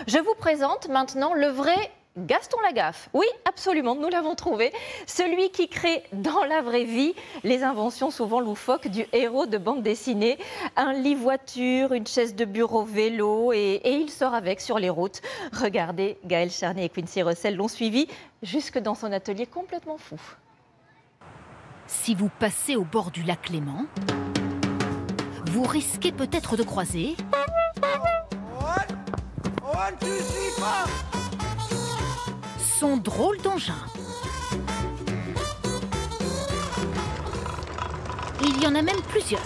Je vous présente maintenant le vrai Gaston Lagaffe. Oui, absolument, nous l'avons trouvé. Celui qui crée dans la vraie vie les inventions souvent loufoques du héros de bande dessinée. Un lit-voiture, une chaise de bureau vélo et il sort avec sur les routes. Regardez, Gaël Charny et Quincy Russell l'ont suivi jusque dans son atelier complètement fou. Si vous passez au bord du lac Léman, vous risquez peut-être de croiser son drôle d'engin. Il y en a même plusieurs.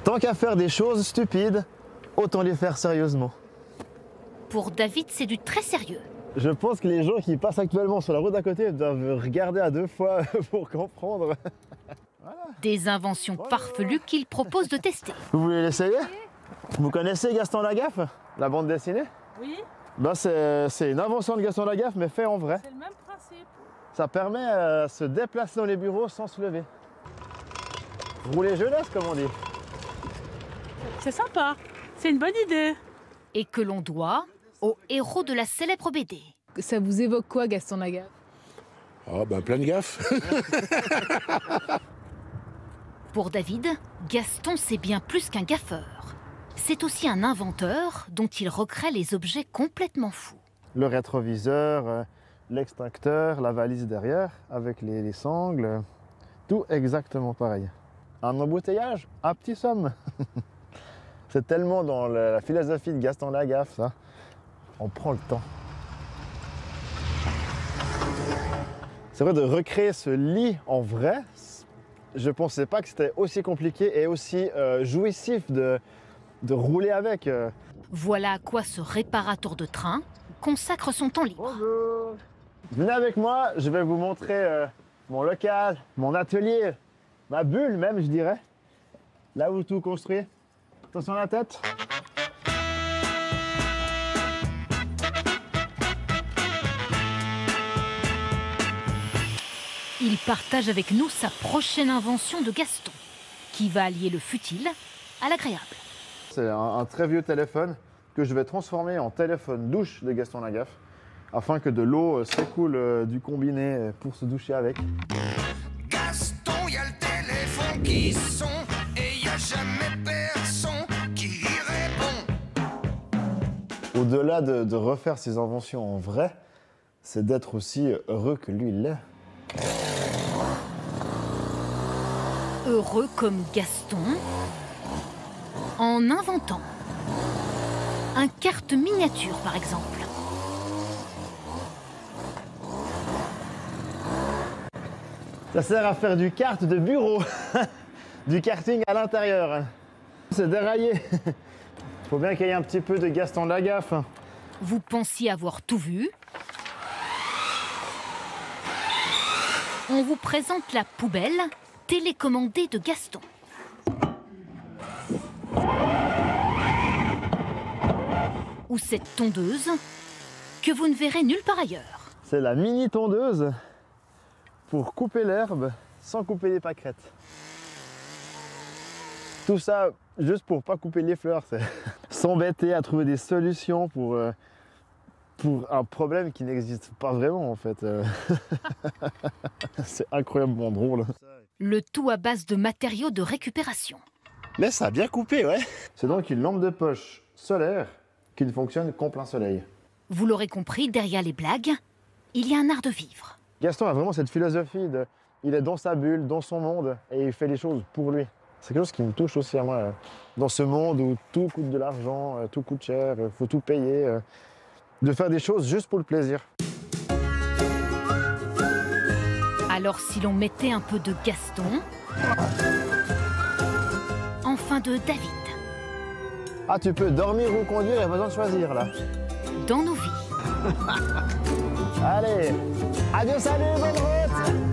Tant qu'à faire des choses stupides, autant les faire sérieusement. Pour David, c'est du très sérieux. Je pense que les gens qui passent actuellement sur la route d'à côté doivent regarder à deux fois pour comprendre. Voilà. Des inventions farfelues qu'il propose de tester. Vous voulez l'essayer? Vous connaissez Gaston Lagaffe? La bande dessinée? Oui. Ben c'est une invention de Gaston Lagaffe, mais fait en vrai. C'est le même principe. Ça permet de se déplacer dans les bureaux sans se lever. Rouler jeunesse, comme on dit. C'est sympa. C'est une bonne idée. Et que l'on doit au héros de la célèbre BD. Ça vous évoque quoi, Gaston Lagaffe? Oh, ben plein de gaffes. Pour David, Gaston, c'est bien plus qu'un gaffeur. C'est aussi un inventeur dont il recrée les objets complètement fous. Le rétroviseur, l'extincteur, la valise derrière, avec les sangles, tout exactement pareil. Un embouteillage, un petit somme. C'est tellement dans la philosophie de Gaston Lagaffe, ça. On prend le temps. C'est vrai, de recréer ce lit en vrai, je ne pensais pas que c'était aussi compliqué et aussi jouissif de rouler avec. Voilà à quoi ce réparateur de train consacre son temps libre. Bonjour. Venez avec moi, je vais vous montrer mon local, mon atelier, ma bulle même, je dirais. Là où tout construit. Attention à la tête. Il partage avec nous sa prochaine invention de Gaston, qui va allier le futile à l'agréable. C'est un très vieux téléphone que je vais transformer en téléphone douche de Gaston Lagaffe, afin que de l'eau s'écoule du combiné pour se doucher avec. Gaston, y a le téléphone qui sonne et y a jamais personne qui y répond. Au-delà de refaire ses inventions en vrai, c'est d'être aussi heureux que lui il l'est. Heureux comme Gaston, en inventant un carte miniature par exemple. Ça sert à faire du kart de bureau, du karting à l'intérieur. C'est déraillé. Faut bien qu'il y ait un petit peu de Gaston Lagaffe. Vous pensiez avoir tout vu? On vous présente la poubelle télécommandée de Gaston. Ou cette tondeuse que vous ne verrez nulle part ailleurs. C'est la mini tondeuse pour couper l'herbe sans couper les pâquerettes. Tout ça juste pour pas couper les fleurs. C'est s'embêter à trouver des solutions pour un problème qui n'existe pas vraiment en fait. C'est incroyablement drôle. Le tout à base de matériaux de récupération. Mais ça a bien coupé, ouais. C'est donc une lampe de poche solaire qui ne fonctionne qu'en plein soleil. Vous l'aurez compris, derrière les blagues, il y a un art de vivre. Gaston a vraiment cette philosophie de, il est dans sa bulle, dans son monde et il fait les choses pour lui. C'est quelque chose qui me touche aussi à moi. Dans ce monde où tout coûte de l'argent, tout coûte cher, il faut tout payer. De faire des choses juste pour le plaisir. Alors si l'on mettait un peu de Gaston, enfin de David. Ah, tu peux dormir ou conduire, il n'y a pas besoin de choisir là. Dans nos vies. Allez, adieu, salut, bonne route!